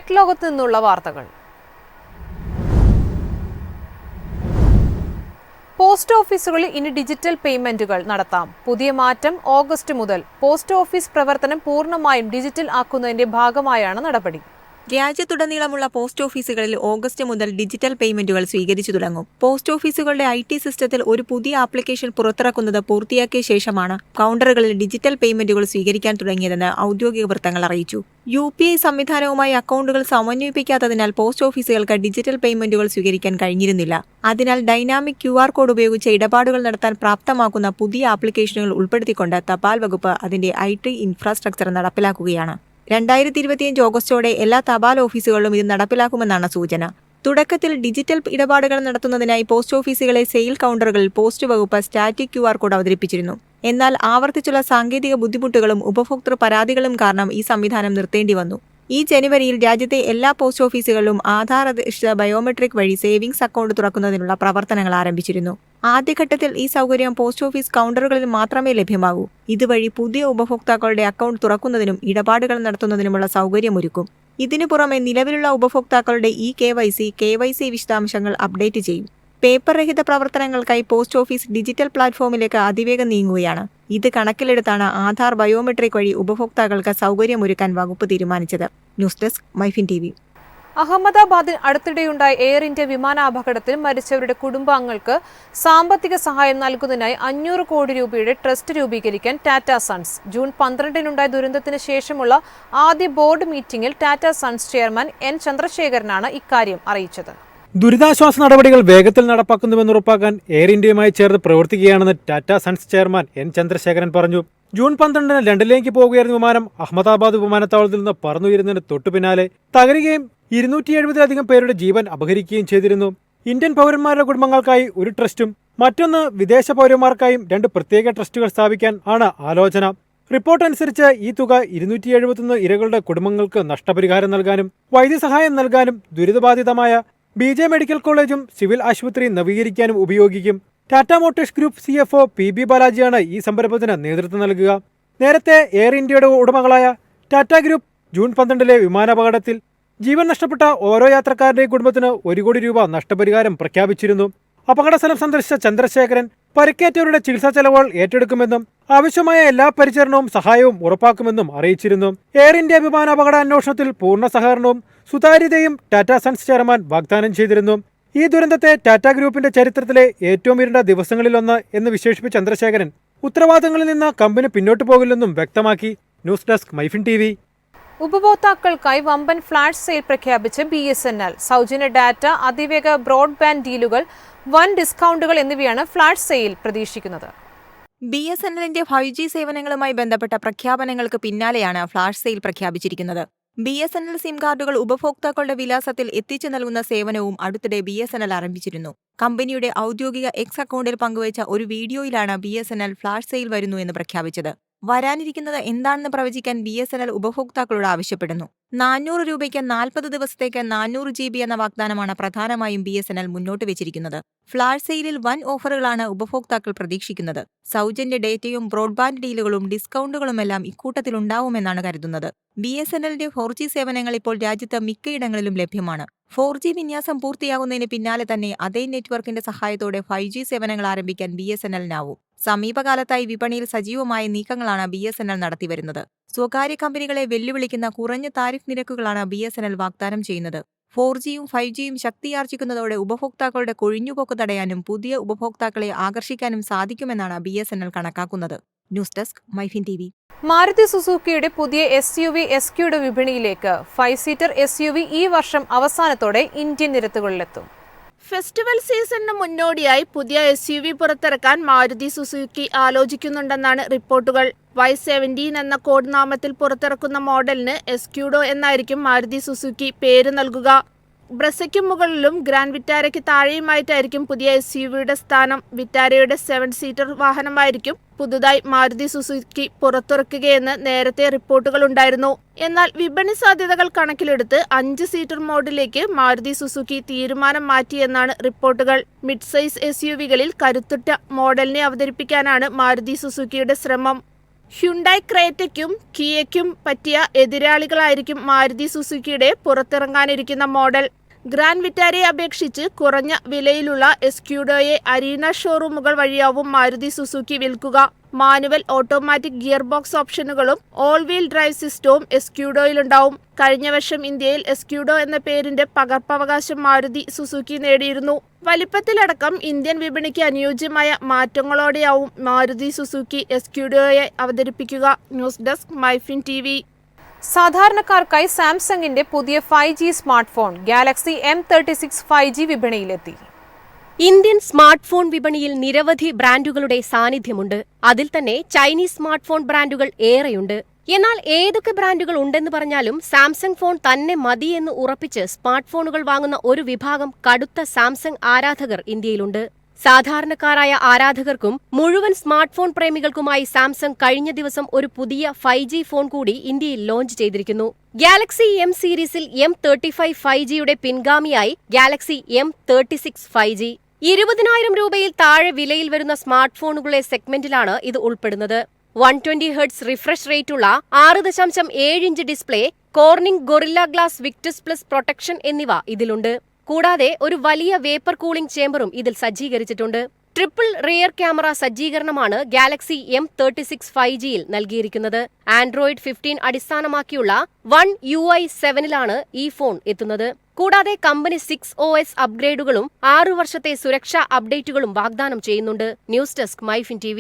Tech ലോകത്ത് നിന്നുള്ള വാർത്തകൾ. പോസ്റ്റ് ഓഫീസുകളിൽ ഇനി ഡിജിറ്റൽ പേയ്മെന്റുകൾ നടത്താം. പുതിയ മാറ്റം ഓഗസ്റ്റ് മുതൽ പോസ്റ്റ് ഓഫീസ് പ്രവർത്തനം പൂർണ്ണമായും ഡിജിറ്റൽ ആക്കുന്നതിന്റെ ഭാഗമായാണ് നടപടി. രാജ്യത്തുടനീളമുള്ള പോസ്റ്റ് ഓഫീസുകളിൽ ഓഗസ്റ്റ് മുതൽ ഡിജിറ്റൽ പേയ്മെന്റുകൾ സ്വീകരിച്ചു തുടങ്ങും. പോസ്റ്റ് ഓഫീസുകളുടെ IT സിസ്റ്റത്തിൽ ഒരു പുതിയ ആപ്ലിക്കേഷൻ പുറത്തിറക്കുന്നത് പൂർത്തിയാക്കിയ ശേഷമാണ് കൗണ്ടറുകളിൽ ഡിജിറ്റൽ പേയ്മെന്റുകൾ സ്വീകരിക്കാൻ തുടങ്ങിയതെന്ന് ഔദ്യോഗിക വൃത്തങ്ങൾ അറിയിച്ചു. UPI സംവിധാനവുമായി അക്കൗണ്ടുകൾ സമന്വയിപ്പിക്കാത്തതിനാൽ പോസ്റ്റ് ഓഫീസുകൾക്ക് ഡിജിറ്റൽ പേയ്മെന്റുകൾ സ്വീകരിക്കാൻ കഴിഞ്ഞിരുന്നില്ല. അതിനാൽ ഡൈനാമിക് QR കോഡ് ഉപയോഗിച്ച് ഇടപാടുകൾ നടത്താൻ പ്രാപ്തമാക്കുന്ന പുതിയ ആപ്ലിക്കേഷനുകൾ ഉൾപ്പെടുത്തിക്കൊണ്ട് തപാൽ വകുപ്പ് അതിന്റെ IT ഇൻഫ്രാസ്ട്രക്ചർ നടപ്പിലാക്കുകയാണ്. 2025 ഓഗസ്റ്റോടെ എല്ലാ തപാൽ ഓഫീസുകളിലും ഇത് നടപ്പിലാക്കുമെന്നാണ് സൂചന. തുടക്കത്തിൽ ഡിജിറ്റൽ ഇടപാടുകൾ നടത്തുന്നതിനായി പോസ്റ്റ് ഓഫീസുകളെ സെയിൽ കൗണ്ടറുകളിൽ പോസ്റ്റ് വകുപ്പ് സ്റ്റാറ്റിക് QR കോഡ് അവതരിപ്പിച്ചിരുന്നു. എന്നാൽ ആവർത്തിച്ചുള്ള സാങ്കേതിക ബുദ്ധിമുട്ടുകളും ഉപഭോക്തൃ പരാതികളും കാരണം ഈ സംവിധാനം നിർത്തേണ്ടി വന്നു. ഈ ജനുവരിയിൽ രാജ്യത്തെ എല്ലാ പോസ്റ്റ് ഓഫീസുകളിലും ആധാർ അധിഷ്ഠിത ബയോമെട്രിക് വഴി സേവിങ്സ് അക്കൗണ്ട് തുറക്കുന്നതിനുള്ള പ്രവർത്തനങ്ങൾ ആരംഭിച്ചിരുന്നു. ആദ്യഘട്ടത്തിൽ ഈ സൗകര്യം പോസ്റ്റ് ഓഫീസ് കൗണ്ടറുകളിൽ മാത്രമേ ലഭ്യമാകൂ. ഇതുവഴി പുതിയ ഉപഭോക്താക്കളുടെ അക്കൗണ്ട് തുറക്കുന്നതിനും ഇടപാടുകൾ നടത്തുന്നതിനുമുള്ള സൗകര്യമൊരുക്കും. ഇതിനു പുറമെ നിലവിലുള്ള ഉപഭോക്താക്കളുടെ KYC വിശദാംശങ്ങൾ അപ്ഡേറ്റ് ചെയ്യും. പേപ്പർ രഹിത പ്രവർത്തനങ്ങൾക്കായി പോസ്റ്റ് ഓഫീസ് ഡിജിറ്റൽ പ്ലാറ്റ്ഫോമിലേക്ക് അതിവേഗം നീങ്ങുകയാണ്. ഇത് കണക്കിലെടുത്താണ് ആധാർ ബയോമെട്രിക് വഴി ഉപഭോക്താക്കൾക്ക് സൗകര്യമൊരുക്കാൻ വകുപ്പ് തീരുമാനിച്ചത്. News desk MyFin TV. അഹമ്മദാബാദിൽ അടുത്തിടെയുണ്ടായ എയർ ഇന്ത്യ വിമാനാപകടത്തിൽ മരിച്ചവരുടെ കുടുംബാംഗങ്ങൾക്ക് സാമ്പത്തിക സഹായം നൽകുന്നതിനായി 500 കോടി രൂപയുടെ ട്രസ്റ്റ് രൂപീകരിക്കാൻ ടാറ്റ സൺസ്. ജൂൺ 12-നുണ്ടായ ദുരന്തത്തിന് ശേഷമുള്ള ആദ്യ ബോർഡ് മീറ്റിംഗിൽ ടാറ്റ സൺസ് ചെയർമാൻ N. ചന്ദ്രശേഖരനാണ് ഇക്കാര്യം അറിയിച്ചത്. ദുരിതാശ്വാസ നടപടികൾ വേഗത്തിൽ നടപ്പാക്കുന്നുവെന്ന് ഉറപ്പാക്കാൻ എയർ ഇന്ത്യയുമായി ചേർന്ന് പ്രവർത്തിക്കുകയാണെന്ന് Tata Sons chairman N. Chandrasekaran പറഞ്ഞു. ജൂൺ 12-ന് ലണ്ടനിലേക്ക് പോകുകയായിരുന്ന വിമാനം അഹമ്മദാബാദ് വിമാനത്താവളത്തിൽ നിന്ന് പറന്നുയരുന്നതിന് തൊട്ടു പിന്നാലെ തകരുകയും 270-ലധികം പേരുടെ ജീവൻ അപഹരിക്കുകയും ചെയ്തിരുന്നു. ഇന്ത്യൻ പൗരന്മാരുടെ കുടുംബങ്ങൾക്കായി ഒരു ട്രസ്റ്റും മറ്റൊന്ന് വിദേശ പൗരന്മാർക്കായും 2 പ്രത്യേക ട്രസ്റ്റുകൾ സ്ഥാപിക്കാൻ ആണ് ആലോചന. റിപ്പോർട്ട് അനുസരിച്ച് ഈ തുക 271 ഇരകളുടെ കുടുംബങ്ങൾക്ക് നഷ്ടപരിഹാരം നൽകാനും വൈദ്യസഹായം നൽകാനും ദുരിതബാധിതമായ BJ മെഡിക്കൽ കോളേജും സിവിൽ ആശുപത്രിയും നവീകരിക്കാനും ഉപയോഗിക്കും. Tata Motors group CFO PB ബാലാജിയാണ് ഈ സംരംഭത്തിന് നേതൃത്വം നൽകുക. നേരത്തെ എയർ ഇന്ത്യയുടെ ഉടമകളായ ടാറ്റ ഗ്രൂപ്പ് ജൂൺ 12-ലെ വിമാനാപകടത്തിൽ ജീവൻ നഷ്ടപ്പെട്ട ഓരോ യാത്രക്കാരുടെയും കുടുംബത്തിന് 1 കോടി രൂപ നഷ്ടപരിഹാരം പ്രഖ്യാപിച്ചിരുന്നു. അപകടസ്ഥലം സന്ദർശിച്ച ചന്ദ്രശേഖരൻ പരിക്കേറ്റവരുടെ ചികിത്സാ ചെലവുകൾ ഏറ്റെടുക്കുമെന്നും ആവശ്യമായ എല്ലാ പരിചരണവും സഹായവും ഉറപ്പാക്കുമെന്നും അറിയിച്ചിരുന്നു. എയർ ഇന്ത്യ വിമാനാപകട അന്വേഷണത്തിൽ പൂർണ്ണ സഹകരണവും സുതാര്യതയും ടാറ്റ സൺസ് ചെയർമാൻ വാഗ്ദാനം ചെയ്തിരുന്നു. ഈ ദുരന്തത്തെ ടാറ്റ ഗ്രൂപ്പിന്റെ ചരിത്രത്തിലെ ഏറ്റവും ഇരുണ്ട ദിവസങ്ങളിലൊന്ന് എന്ന് വിശേഷിപ്പിച്ച ചന്ദ്രശേഖരൻ ഉത്തരവാദിത്തങ്ങളിൽ നിന്ന് കമ്പനി പിന്നോട്ടു പോകില്ലെന്നും വ്യക്തമാക്കി. News desk MyFin TV. ഉപഭോക്താക്കൾക്കായി വമ്പൻ ഫ്ലാഷ് സെയിൽ പ്രഖ്യാപിച്ച് BSNL. സൗജന്യ ഡാറ്റ, അതിവേഗ ബ്രോഡ്ബാൻഡ് ഡീലുകൾ, വൻ ഡിസ്കൗണ്ടുകൾ എന്നിവയാണ് ഫ്ലാഷ് സെയിൽ പ്രതീക്ഷിക്കുന്നത്. BSNLന്റെ 5G സേവനങ്ങളുമായി ബന്ധപ്പെട്ട പ്രഖ്യാപനങ്ങൾക്ക് പിന്നാലെയാണ് ഫ്ലാഷ് സെയിൽ പ്രഖ്യാപിച്ചിരിക്കുന്നത്. BSNL സിം കാർഡുകൾ ഉപഭോക്താക്കളുടെ വിലാസത്തിൽ എത്തിച്ചു നൽകുന്ന സേവനവും അടുത്തിടെ BSNL ആരംഭിച്ചിരുന്നു. കമ്പനിയുടെ ഔദ്യോഗിക X അക്കൗണ്ടിൽ പങ്കുവച്ച ഒരു വീഡിയോയിലാണ് BSNL ഫ്ലാഷ് സെയിൽ വരുന്നു എന്ന് പ്രഖ്യാപിച്ചത്. വരാനിരിക്കുന്നത് എന്താണെന്ന് പ്രവചിക്കാൻ BSNL ഉപഭോക്താക്കളോട് ആവശ്യപ്പെടുന്നു. 400 രൂപയ്ക്ക് 40 ദിവസത്തേക്ക് 400 GB എന്ന വാഗ്ദാനമാണ് പ്രധാനമായും BSNL മുന്നോട്ട് വെച്ചിരിക്കുന്നത്. ഫ്ലാഷ് സെയിലിൽ വൻ ഓഫറുകളാണ് ഉപഭോക്താക്കൾ പ്രതീക്ഷിക്കുന്നത്. സൗജന്യ ഡേറ്റയും ബ്രോഡ്ബാൻഡ് ഡീലുകളും ഡിസ്കൗണ്ടുകളുമെല്ലാം ഇക്കൂട്ടത്തിലുണ്ടാവുമെന്നാണ് കരുതുന്നത്. BSNLന്റെ 4G സേവനങ്ങൾ ഇപ്പോൾ രാജ്യത്ത് മിക്കയിടങ്ങളിലും ലഭ്യമാണ്. 4G വിന്യാസം പൂർത്തിയാകുന്നതിന് പിന്നാലെ തന്നെ അതേ നെറ്റ്വർക്കിന്റെ സഹായത്തോടെ 5G സേവനങ്ങൾ ആരംഭിക്കാൻ BSNLനാവും. സമീപകാലത്തായി വിപണിയിൽ സജീവമായ നീക്കങ്ങളാണ് BSNL നടത്തിവരുന്നത്. സ്വകാര്യ കമ്പനികളെ വെല്ലുവിളിക്കുന്ന കുറഞ്ഞ താരിഫ് നിരക്കുകളാണ് BSNL വാഗ്ദാനം ചെയ്യുന്നത്. 4Gയും 5Gയും ശക്തിയാർജിക്കുന്നതോടെ ഉപഭോക്താക്കളുടെ കൊഴിഞ്ഞുപോക്ക് തടയാനും പുതിയ ഉപഭോക്താക്കളെ ആകർഷിക്കാനും സാധിക്കുമെന്നാണ് BSNL കണക്കാക്കുന്നത്. News desk MyFin TV. Maruti സുസുക്കിയുടെ പുതിയ SUV SQയുടെ വിപണിയിലേക്ക്. 5-സീറ്റർ SUV ഈ വർഷം അവസാനത്തോടെ ഇന്ത്യൻ നിരത്തുകളിലെത്തും. ഫെസ്റ്റിവൽ സീസണിന് മുന്നോടിയായി പുതിയ SUV പുറത്തിറക്കാൻ മാരുതി സുസുക്കി ആലോചിക്കുന്നുണ്ടെന്നാണ് റിപ്പോർട്ടുകൾ. Y17 എന്ന കോഡ് നാമത്തിൽ പുറത്തിറക്കുന്ന മോഡലിന് എസ്ക്യൂഡോ എന്നായിരിക്കും മാരുതി സുസുക്കി പേര് നൽകുക. ബ്രസയ്ക്കും മുകളിലും ഗ്രാൻഡ് വിറ്റാരയ്ക്ക് താഴെയുമായിട്ടായിരിക്കും പുതിയ SUVയുടെ സ്ഥാനം. വിറ്റാരയുടെ 7-സീറ്റർ വാഹനമായിരിക്കും പുതുതായി മാരുതി സുസുക്കി പുറത്തിറക്കുകയെന്ന് നേരത്തെ റിപ്പോർട്ടുകളുണ്ടായിരുന്നു. എന്നാൽ വിപണി സാധ്യതകൾ കണക്കിലെടുത്ത് 5-സീറ്റർ മോഡലിലേക്ക് മാരുതി സുസുക്കി തീരുമാനം മാറ്റിയെന്നാണ് റിപ്പോർട്ടുകൾ. മിഡ് സൈസ് SUVകളിൽ കരുത്തുറ്റ മോഡലിനെ അവതരിപ്പിക്കാനാണ് മാരുതി സുസുക്കിയുടെ ശ്രമം. ഹ്യുണ്ടായ് ക്രേറ്റയ്ക്കും കിയയ്ക്കും പറ്റിയ എതിരാളികളായിരിക്കും മാരുതി സുസുക്കിയുടെ പുറത്തിറങ്ങാനിരിക്കുന്ന മോഡൽ. ഗ്രാൻഡ് വിറ്റാരയെ അപേക്ഷിച്ച് കുറഞ്ഞ വിലയിലുള്ള എസ്ക്യൂഡോയെ അരീന ഷോറൂമുകൾ വഴിയാവും മാരുതി സുസുക്കി വിൽക്കുക. മാനുവൽ ഓട്ടോമാറ്റിക് ഗിയർ ബോക്സ് ഓപ്ഷനുകളും ഓൾ വീൽ ഡ്രൈവ് സിസ്റ്റവും എസ്ക്യൂഡോയിലുണ്ടാവും. കഴിഞ്ഞ വർഷം ഇന്ത്യയിൽ എസ്ക്യൂഡോ എന്ന പേരിന്റെ പകർപ്പവകാശം മാരുതി സുസുക്കി നേടിയിരുന്നു. വലിപ്പത്തിലടക്കം ഇന്ത്യൻ വിപണിക്ക് അനുയോജ്യമായ മാറ്റങ്ങളോടെയാവും മാരുതി സുസുക്കി എസ്ക്യൂഡോയെ അവതരിപ്പിക്കുക. News desk MyFin TV. സാധാരണക്കാർക്കായി സാംസങ്ങിന്റെ പുതിയ 5G smart phone Galaxy M36 5G വിപണിയിലെത്തി. ഇന്ത്യൻ സ്മാർട്ട് ഫോൺ വിപണിയിൽ നിരവധി ബ്രാൻഡുകളുടെ സാന്നിധ്യമുണ്ട്. അതിൽ തന്നെ ചൈനീസ് സ്മാർട്ട് ഫോൺ ബ്രാൻഡുകൾ ഏറെയുണ്ട്. എന്നാൽ ഏതൊക്കെ ബ്രാൻഡുകൾ ഉണ്ടെന്ന് പറഞ്ഞാലും സാംസങ് ഫോൺ തന്നെ മതിയെന്ന് ഉറപ്പിച്ച് സ്മാർട്ട് ഫോണുകൾ വാങ്ങുന്ന ഒരു വിഭാഗം കടുത്ത സാംസങ് ആരാധകർ ഇന്ത്യയിലുണ്ട്. സാധാരണക്കാരായ ആരാധകർക്കും മുഴുവൻ സ്മാർട്ട് ഫോൺ പ്രേമികൾക്കുമായി സാംസങ് കഴിഞ്ഞ ദിവസം ഒരു പുതിയ 5G ഫോൺ കൂടി ഇന്ത്യയിൽ ലോഞ്ച് ചെയ്തിരിക്കുന്നു. ഗാലക്സി M സീരീസിൽ M35 5Gയുടെ പിൻഗാമിയായി ഗാലക്സി M36 5G. 20,000 രൂപയിൽ താഴെ വിലയിൽ വരുന്ന സ്മാർട്ട് ഫോണുകളുടെ സെഗ്മെന്റിലാണ് ഇത് ഉൾപ്പെടുന്നത്. 120 ഹെർട്സ് റിഫ്രഷ് റേറ്റുള്ള 6.7 inch display, Corning Gorilla Glass Victus plus protection എന്നിവ ഇതിലുണ്ട്. കൂടാതെ ഒരു വലിയ വേപ്പർ കൂളിംഗ് ചേമ്പറും ഇതിൽ സജ്ജീകരിച്ചിട്ടുണ്ട്. ട്രിപ്പിൾ റിയർ ക്യാമറ സജ്ജീകരണമാണ് ഗാലക്സി M36 5Gയിൽ നൽകിയിരിക്കുന്നത്. ആൻഡ്രോയിഡ് 15 അടിസ്ഥാനമാക്കിയുള്ള One UI 7-ലാണ് ഈ ഫോൺ എത്തുന്നത്. കൂടാതെ കമ്പനി 6OS അപ്ഗ്രേഡുകളും 6 വർഷത്തെ സുരക്ഷാ അപ്ഡേറ്റുകളും വാഗ്ദാനം ചെയ്യുന്നുണ്ട്. News desk MyFin TV.